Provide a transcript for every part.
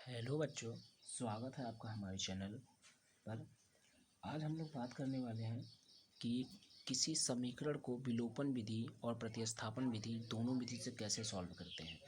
Hello बच्चों, स्वागत है आपका हमारे चैनल पर। आज हम लोग बात करने वाले हैं कि किसी समीकरण को विलोपन विधि और प्रतिस्थापन विधि दोनों विधि से कैसे सॉल्व करते हैं।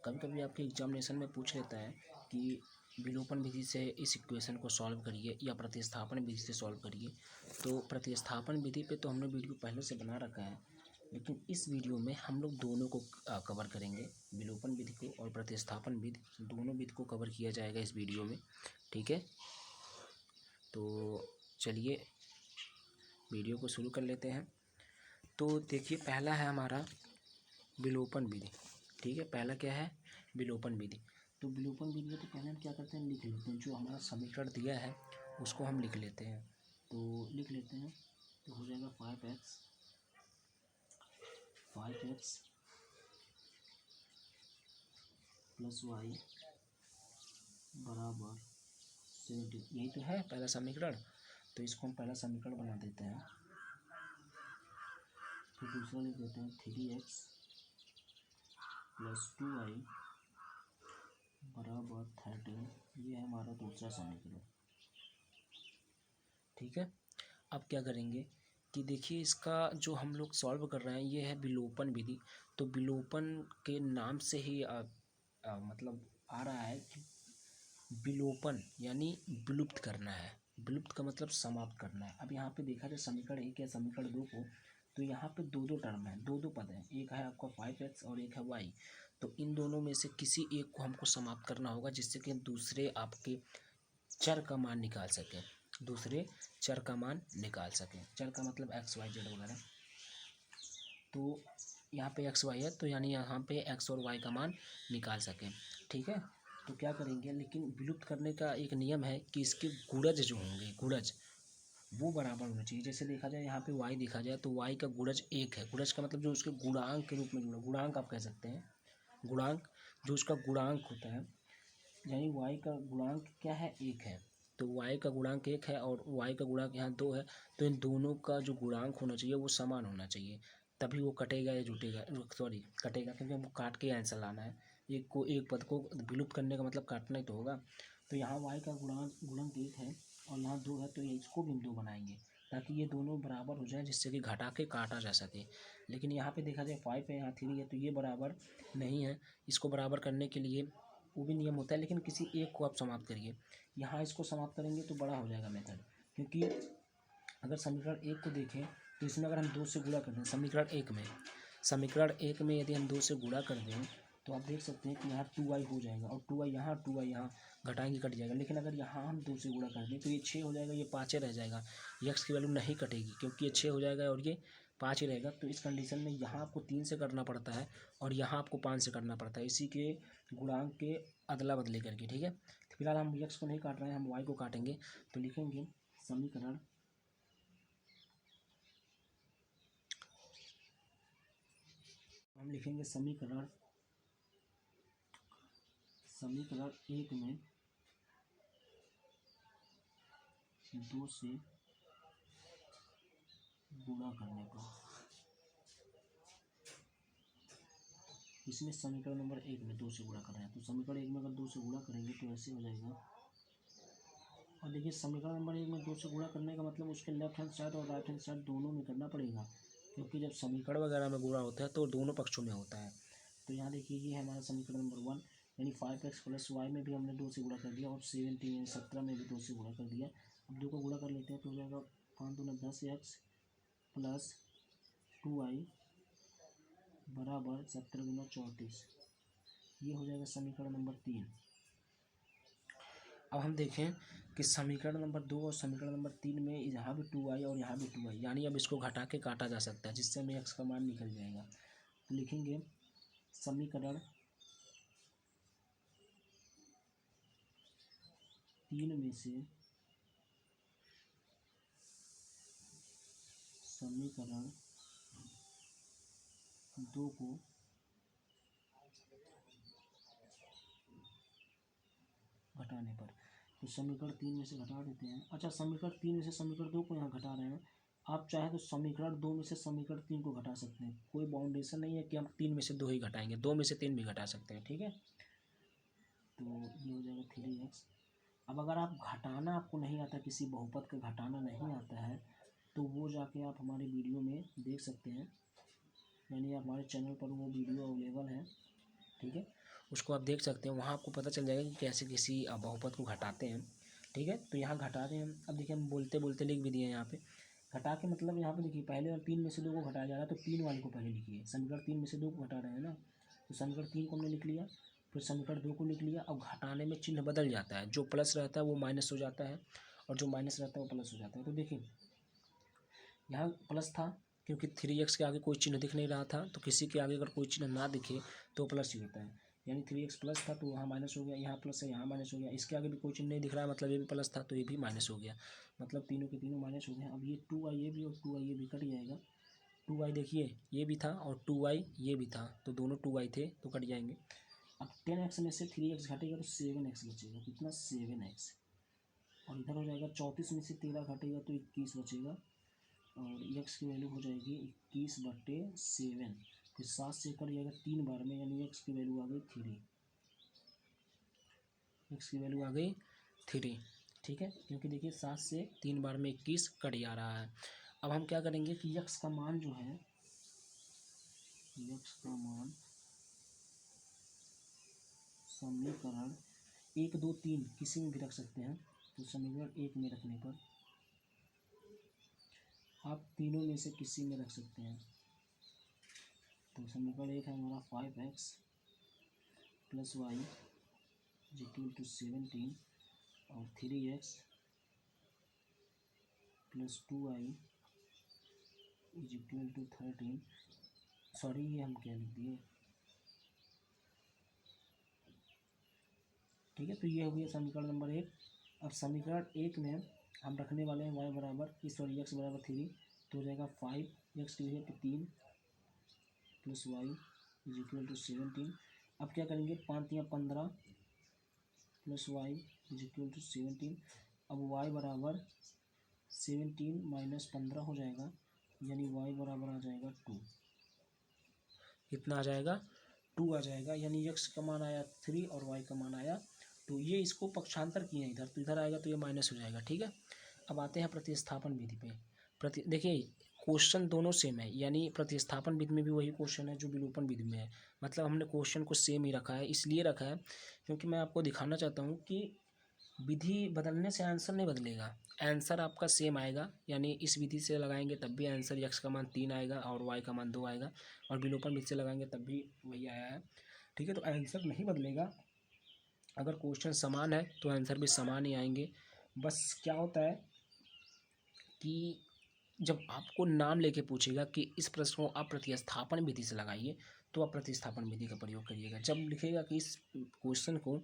कभी कभी आपके एग्जामिनेशन में पूछ लेता है कि विलोपन विधि से इस इक्वेशन को सॉल्व करिए या प्रतिस्थापन विधि से सॉल्व करिए। तो प्रतिस्थापन विधि पे तो हमने वीडियो पहले से बना रखा है, लेकिन इस वीडियो में हम लोग दोनों को कवर करेंगे। विलोपन विधि को और प्रतिस्थापन विधि, दोनों विधि को कवर किया जाएगा इस वीडियो में। ठीक है, तो चलिए वीडियो को शुरू कर लेते हैं। तो देखिए, पहला है हमारा विलोपन विधि। ठीक है, पहला क्या है? विलोपन विधि। तो विलोपन विधि में तो पहले हम क्या करते हैं, लिख लेते हैं। जो हमारा समीकरण दिया है उसको हम लिख लेते हैं। तो लिख लेते हैं, तो हो जाएगा 5x प्लस वाई बराबर 70। यही तो है पहला समीकरण। तो इसको हम पहला समीकरण बना देते हैं। फिर दूसरा लिख देते हैं 3x प्लस 2y बराबर 13। ये है हमारा दूसरा समीकरण। ठीक है, अब क्या करेंगे कि देखिए, इसका जो हम लोग सॉल्व कर रहे हैं ये है विलोपन विधि। तो विलोपन के नाम से ही मतलब आ रहा है कि विलोपन यानी विलुप्त करना है। विलुप्त का मतलब समाप्त करना है। अब यहाँ पे देखा जाए समीकरण 1 या समीकरण 2 को, तो यहाँ पे दो टर्म है, दो पद हैं। एक है आपका 5x और एक है y। तो इन दोनों में से किसी एक को हमको समाप्त करना होगा, जिससे कि हम दूसरे आपके चर का मान निकाल सकें। दूसरे चर का मान निकाल सकें। चर का मतलब x y z वगैरह। तो यहाँ पे x y है, तो यानी यहाँ पे x और y का मान निकाल सकें। ठीक है, तो क्या करेंगे, लेकिन विलुप्त करने का एक नियम है कि इसके गुणज जो होंगे, गुणज वो बराबर होना चाहिए। जैसे देखा जाए यहाँ पे y देखा जाए तो y का गुणज 1 है। गुणज का मतलब जो उसके गुणांक के रूप में जुड़ा, गुणांक आप कह सकते हैं। गुणांक, जो उसका गुणांक होता है, यानी y का गुणांक क्या है, 1 है। तो y का गुणांक 1 है और y का गुणांक यहाँ 2 है। तो इन दोनों का जो गुणांक होना चाहिए वो समान होना चाहिए, तभी वो कटेगा या जुटेगा। सॉरी, कटेगा, क्योंकि हमको काट के आंसर लाना है। एक पद को विलुप्त करने का मतलब काटना ही तो होगा। तो यहाँ y का गुणांक 1 है और यहाँ 2 है, तो इसको भी हम 2 बनाएंगे ताकि ये दोनों बराबर हो जाए, जिससे कि घटा के काटा जा सके। लेकिन यहाँ पे देखा जाए 5 है, यहाँ 3 है, तो ये बराबर नहीं है। इसको बराबर करने के लिए वो भी नियम होता है, लेकिन किसी एक को आप समाप्त करिए। यहाँ इसको समाप्त करेंगे तो बड़ा हो जाएगा मेथड, क्योंकि अगर समीकरण 1 को देखें तो इसमें अगर हम 2 से गुणा कर दें, समीकरण एक में यदि हम 2 से गुणा कर दें तो आप देख सकते हैं कि यहाँ 2y हो जाएगा और 2y यहाँ घटाएंगे, कट जाएगा। लेकिन अगर यहाँ हम 2 से गुणा कर दें तो ये 6 हो जाएगा, ये 5 रह जाएगा। x की वैल्यू नहीं कटेगी क्योंकि ये 6 हो जाएगा और ये 5 ही रहेगा। तो इस कंडीशन में यहाँ आपको 3 से करना पड़ता है और यहाँ आपको 5 से करना पड़ता है, इसी के गुणांक के अदला बदली करके। ठीक है, फिलहाल हम x को नहीं काट रहे हैं, हम y को काटेंगे। तो लिखेंगे समीकरण समीकरण 1 में 2 से गुणा करने पर, इसमें समीकरण नंबर 1 में 2 से गुणा कर रहे हैं, तो समीकरण 1 में अगर 2 से गुणा करेंगे तो ऐसे हो जाएगा। और देखिए, समीकरण नंबर 1 में 2 से गुणा करने का मतलब उसके लेफ्ट हैंड साइड और राइट हैंड साइड दोनों में करना पड़ेगा, क्योंकि जब समीकरण वगैरह में गुणा होता है तो दोनों पक्षों में होता है। तो यहाँ देखिए, ये है हमारा समीकरण नंबर 1, यानी 5x प्लस वाई में भी हमने 2 से गुणा कर दिया और 17 में भी 2 से गुणा कर दिया। अब 2 को गुणा कर लेते हैं तो हो जाएगा 5 दूना 10x प्लस 2y बराबर 17 दूना 34। ये हो जाएगा समीकरण नंबर 3। अब हम देखें कि समीकरण नंबर 2 और समीकरण नंबर 3 में यहाँ भी 2y और यहाँ भी 2y, यानी अब इसको घटा के काटा जा सकता है, जिससे हमें x का मान निकल जाएगा। तो लिखेंगे समीकरण 3 में से समीकरण 2 को घटाने पर, तो समीकरण 3 में से घटा देते हैं। अच्छा, समीकरण 3 में से समीकरण 2 को यहाँ घटा रहे हैं। आप चाहे तो समीकरण 2 में से समीकरण 3 को घटा सकते हैं, कोई बाउंडेशन नहीं है कि हम 3 में से 2 ही घटाएंगे, 2 में से 3 भी घटा सकते हैं। ठीक है, तो ये हो जाएगा अब अगर आप घटाना आपको नहीं आता, किसी बहुपद का घटाना नहीं आता है, तो वो जाके आप हमारे वीडियो में देख सकते हैं, यानी हमारे चैनल पर वो वीडियो अवेलेबल है, ठीक है, उसको आप देख सकते हैं। वहाँ आपको पता चल जाएगा कि कैसे किसी बहुपद को घटाते हैं, ठीक है। तो यहाँ घटा रहे हैं हम। अब देखिए हम बोलते बोलते लिख भी दिए हैं यहाँ पे। घटा के मतलब यहाँ पे देखिए पहले और 3 में से 2 को घटाया जा रहा है, तो 3 वाले को पहले लिखिए। समीकरण 3 में से 2 को घटा रहे हैं ना, तो समीकरण 3 को हमने लिख लिया, फिर समीकरण 2 को लिख लिया। अब घटाने में चिन्ह बदल जाता है, जो प्लस रहता है वो माइनस हो जाता है, और जो माइनस रहता है वो प्लस हो जाता है। तो देखिए यहाँ प्लस था, क्योंकि 3x के आगे कोई चिन्ह दिख नहीं रहा था, तो किसी के आगे अगर कोई चिन्ह ना दिखे तो प्लस ही होता है। यानी 3x प्लस था तो वहाँ माइनस हो गया, यहाँ प्लस है यहाँ माइनस हो गया, इसके आगे भी कोई चिन्ह नहीं दिख रहा है, मतलब ये भी प्लस था तो ये भी माइनस हो गया, मतलब तीनों के तीनों माइनस हो गए। अब ये 2y ये भी और 2y ये भी कट जाएगा। 2y देखिए ये भी था और 2y ये भी था, तो दोनों 2y थे तो कट जाएंगे। अब 10x में से 3x घटेगा तो 7x बचेगा, कितना 7x। और इधर हो जाएगा 34 में से 13 घटेगा तो 21 बचेगा, और x की वैल्यू हो जाएगी 21/7। फिर 7 से कट जाएगा 3 बार में, यानी x की वैल्यू आ गई 3, x की वैल्यू आ गई 3, ठीक है, क्योंकि देखिए 7 से 3 बार में 21 कट जा रहा है। अब हम क्या करेंगे कि x का मान जो है, x का मान समीकरण 1 2 3 किसी में भी रख सकते हैं। तो समीकरण 1 में रखने पर आप तीनों में से किसी में रख सकते हैं। तो समीकरण 1 है हमारा 5x plus Y is equal to 17, और 3x plus 2y is equal to 13। Sorry ये हम क्या लिख दिए, ठीक है। तो ये हो गया समीकरण नंबर 1। अब समीकरण 1 में हम रखने वाले हैं y बराबर x बराबर 3, तो हो जाएगा 5x की जगह पे 3 plus Y is equal to 17। अब क्या करेंगे, 5 या 15 plus Y is equal to 17। अब y बराबर 17 माइनस 15 हो जाएगा, यानी y बराबर आ जाएगा 2। कितना आ जाएगा, 2 आ जाएगा, यानी x का मान आया 3 और y का मान आया 2। ये इसको पक्षांतर किए हैं इधर, तो इधर आएगा तो ये माइनस हो जाएगा, ठीक है। अब आते हैं प्रतिस्थापन विधि पे। देखिए क्वेश्चन दोनों सेम है, यानी प्रतिस्थापन विधि में भी वही क्वेश्चन है जो विलोपन विधि में है, मतलब हमने क्वेश्चन को सेम ही रखा है। इसलिए रखा है क्योंकि मैं आपको दिखाना चाहता हूँ कि विधि बदलने से आंसर नहीं बदलेगा, आंसर आपका सेम आएगा। यानी इस विधि से लगाएंगे तब भी आंसर x का मान 3 आएगा और y का मान 2 आएगा, और विलोपन विधि से लगाएंगे तब भी वही आया है, ठीक है। तो आंसर नहीं बदलेगा, अगर क्वेश्चन समान है तो आंसर भी समान ही आएंगे। बस क्या होता है कि जब आपको नाम लेके पूछेगा कि इस प्रश्न को आप प्रतिस्थापन विधि से लगाइए, तो आप प्रतिस्थापन विधि का प्रयोग करिएगा। जब लिखेगा कि इस क्वेश्चन को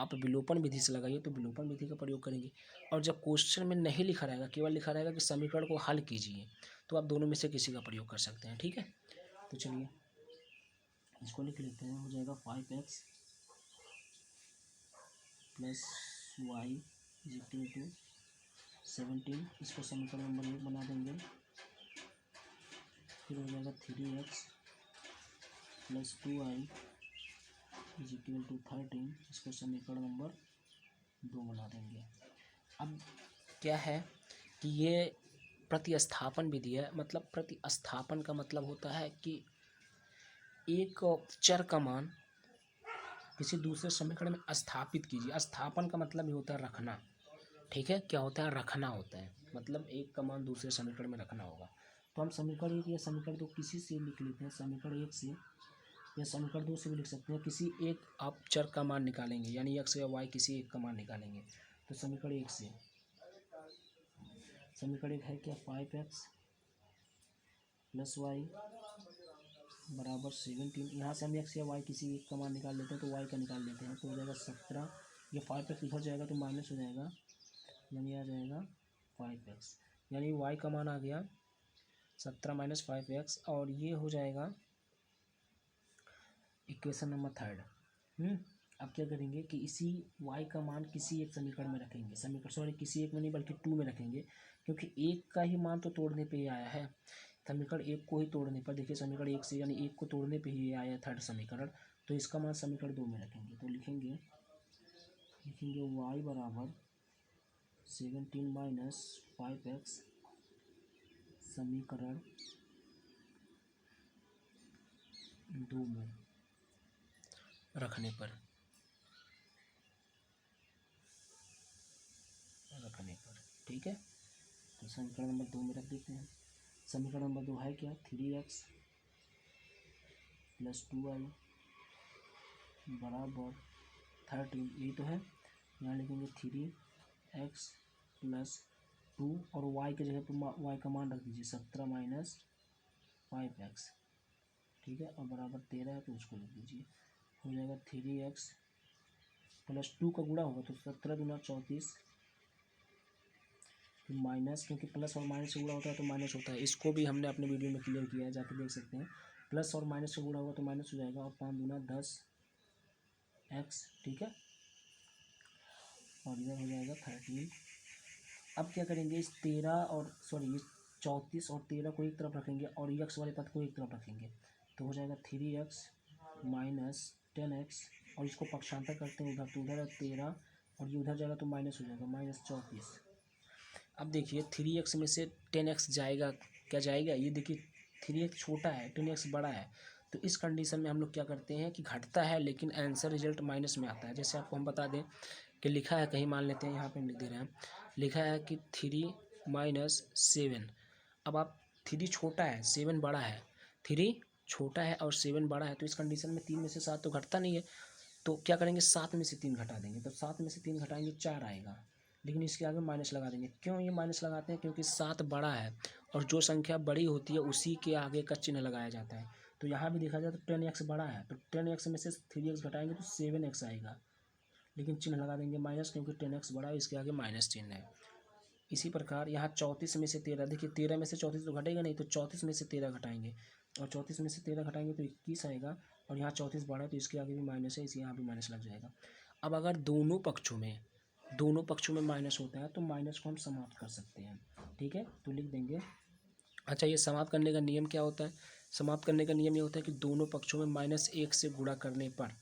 आप विलोपन विधि से लगाइए, तो विलोपन विधि का प्रयोग करेंगे। और जब क्वेश्चन में नहीं लिखा रहेगा, केवल लिखा रहेगा कि समीकरण को हल कीजिए, तो आप दोनों में से किसी का प्रयोग कर सकते हैं, ठीक है। तो चलिए इसको लिख लेते हैं, हो जाएगा 5x plus Y is equal to 17। इसको समीकरण नंबर 1 बना देंगे। फिर हो जाएगा 3x plus 2y is equal to 13। इसको समीकरण नंबर 2 बना देंगे। अब क्या है कि ये प्रतिस्थापन विधि है, मतलब प्रतिस्थापन का मतलब होता है कि एक चर का मान किसी दूसरे समीकरण में स्थापित कीजिए। स्थापन का मतलब ये होता है रखना, ठीक है। क्या होता है, रखना होता है, मतलब एक का मान दूसरे समीकरण में रखना होगा। तो हम समीकरण 1 या समीकरण 2 किसी से लिख लेते हैं, समीकरण 1 से या समीकरण 2 से भी लिख सकते हैं। किसी एक आप चर का मान निकालेंगे, यानी x या y किसी एक का मान निकालेंगे। तो समीकरण 1 से, समीकरण 1 है क्या, 5x प्लस वाई बराबर 17। यहाँ से हम x या y किसी एक का मान निकाल लेते हैं, तो y का निकाल लेते हैं, तो हो जाएगा 17। ये 5x इधर जाएगा तो माइनस हो जाएगा, यानी आ जाएगा 5x, यानी y का मान आ गया 17 माइनस 5x, और ये हो जाएगा इक्वेशन नंबर 3। अब क्या करेंगे कि इसी y का मान किसी एक समीकरण में रखेंगे, किसी एक में नहीं बल्कि 2 में रखेंगे, क्योंकि एक का ही मान तो तोड़ने पे ही आया है। समीकरण 1 को ही तोड़ने पर, देखिए समीकरण 1 से यानी 1 को तोड़ने पे ही आया थर्ड समीकरण, तो इसका मान समीकरण 2 में रखेंगे। तो लिखेंगे y बराबर 17 माइनस 5x समीकरण 2 में रखने पर ठीक है। तो समीकरण नंबर 2 में रख देते हैं। समीकरण नंबर 2 है क्या, 3x + 2y बराबर 13, यही तो है। यहाँ लिखेंगे 3x + 2 और y के जगह पर y का मान रख दीजिए 17 माइनस 5x, ठीक है। और बराबर 13 है तो उसको लिख दीजिए, हो जाएगा 3x + 2 का गुणा होगा तो 17 दूना 34 माइनस, क्योंकि प्लस और माइनस से गुणा होता है तो माइनस होता है। इसको भी हमने अपने वीडियो में क्लियर किया है, जाके देख सकते हैं। प्लस और माइनस से गुणा होगा तो माइनस हो जाएगा, और 5 दूना 10x, ठीक है। और इधर हो जाएगा 13। अब क्या करेंगे, इस 34 और 13 को एक तरफ रखेंगे और यक्स वाले पद को एक तरफ रखेंगे, तो हो जाएगा 3x माइनस 10x, और इसको पक्षांतर करते हैं उधर, तो उधर है 13 और ये उधर जाएगा तो माइनस हो जाएगा -34। अब देखिए 3x में से 10x जाएगा, क्या जाएगा, ये देखिए 3x छोटा है 10x बड़ा है, तो इस कंडीशन में हम लोग क्या करते हैं कि घटता है लेकिन आंसर रिजल्ट माइनस में आता है। जैसे आपको हम बता दें कि लिखा है, कहीं मान लेते हैं, यहाँ पे हम लिख दे रहे हैं, लिखा है कि 3 माइनस 7। अब आप 3 छोटा है 7 बड़ा है, 3 छोटा है और 7 बड़ा है, तो इस कंडीशन में 3 में से 7 तो घटता नहीं है, तो क्या करेंगे 7 में से 3 घटा देंगे, तो 7 में से 3 घटाएंगे 4 आएगा, लेकिन इसके आगे माइनस लगा देंगे। क्यों ये माइनस लगाते हैं, क्योंकि 7 बड़ा है और जो संख्या बड़ी होती है उसी के आगे का चिन्ह लगाया जाता है। तो यहाँ भी देखा जाए तो 10x बड़ा है, तो 10x में से 3x घटाएंगे तो 7x आएगा, लेकिन चिन्ह लगा देंगे माइनस, क्योंकि 10x बड़ा है, इसके आगे माइनस चिन्ह है। इसी प्रकार यहाँ 34 में से 13, देखिए 13 में से 34 तो घटेगा नहीं, तो 34 में से 13 घटाएंगे, और 34 में से 13 घटाएंगे तो 21 आएगा, और यहाँ 34 बड़ा है तो इसके आगे भी माइनस है, इसी यहाँ भी माइनस लग जाएगा। अब अगर दोनों पक्षों में माइनस होता है तो माइनस को हम समाप्त कर सकते हैं, ठीक है। तो लिख देंगे, अच्छा ये समाप्त करने का नियम क्या होता है, समाप्त करने का नियम ये होता है कि दोनों पक्षों में -1 से गुणा करने पर,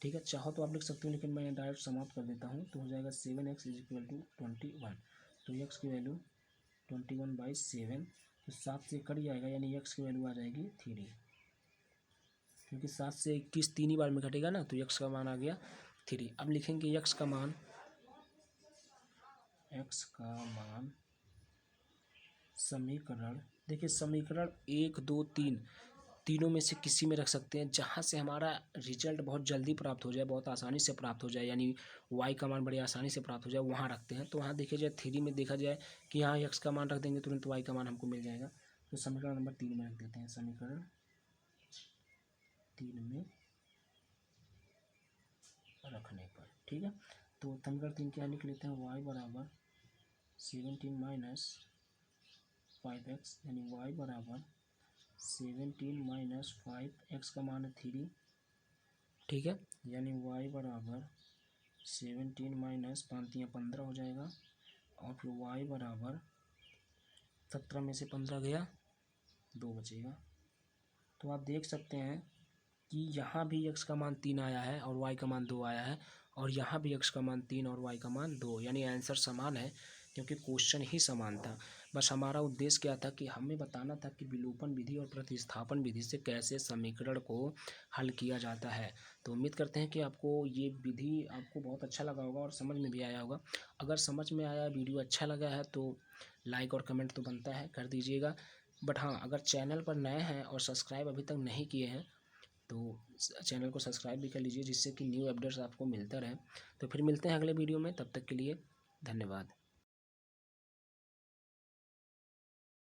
ठीक है। चाहो तो आप लिख सकते हो, लेकिन मैं डायरेक्ट समाप्त कर देता हूँ, तो हो जाएगा 7x = 21, तो x की वैल्यू 21/7, तो 7 से कट जाएगा, यानी x की वैल्यू आ जाएगी 3, क्योंकि 7 से 21 3 ही बार में घटेगा ना, तो x का मान आ गया 3। अब लिखेंगे x का मान समीकरण, देखिए समीकरण 1 2 3 तीनों में से किसी में रख सकते हैं, जहाँ से हमारा रिजल्ट बहुत जल्दी प्राप्त हो जाए, बहुत आसानी से प्राप्त हो जाए, यानी y का मान बड़ी आसानी से प्राप्त हो जाए, वहाँ रखते हैं। तो वहाँ देखिए जाए 3 में देखा जाए कि यहाँ x का मान रख देंगे तुरंत y का मान हमको मिल जाएगा, तो समीकरण नंबर 3 में रख देते हैं, समीकरण 3 में रखने पर, ठीक है। तो समीकरण 3 क्या लिख लेते हैं, y बराबर 17 माइनस 5x, यानी y बराबर 17 माइनस 5x का मान है 3, ठीक है, यानी y बराबर 17 माइनस 5 15 हो जाएगा, और फिर y बराबर 17 में से 15 गया 2 बचेगा। तो आप देख सकते हैं कि यहाँ भी x का मान 3 आया है और y का मान 2 आया है, और यहाँ भी x का मान 3 और y का मान 2, यानी आंसर समान है, क्योंकि क्वेश्चन ही समान था। बस हमारा उद्देश्य क्या था कि हमें बताना था कि विलोपन विधि और प्रतिस्थापन विधि से कैसे समीकरण को हल किया जाता है। तो उम्मीद करते हैं कि आपको ये विधि आपको बहुत अच्छा लगा होगा और समझ में भी आया होगा। अगर समझ में आया, वीडियो अच्छा लगा है तो लाइक और कमेंट तो बनता है, कर दीजिएगा। बट हाँ, अगर चैनल पर नए हैं और सब्सक्राइब अभी तक नहीं किए हैं तो चैनल को सब्सक्राइब भी कर लीजिए, जिससे कि न्यू अपडेट्स आपको मिलता रहे। तो फिर मिलते हैं अगले वीडियो में, तब तक के लिए धन्यवाद।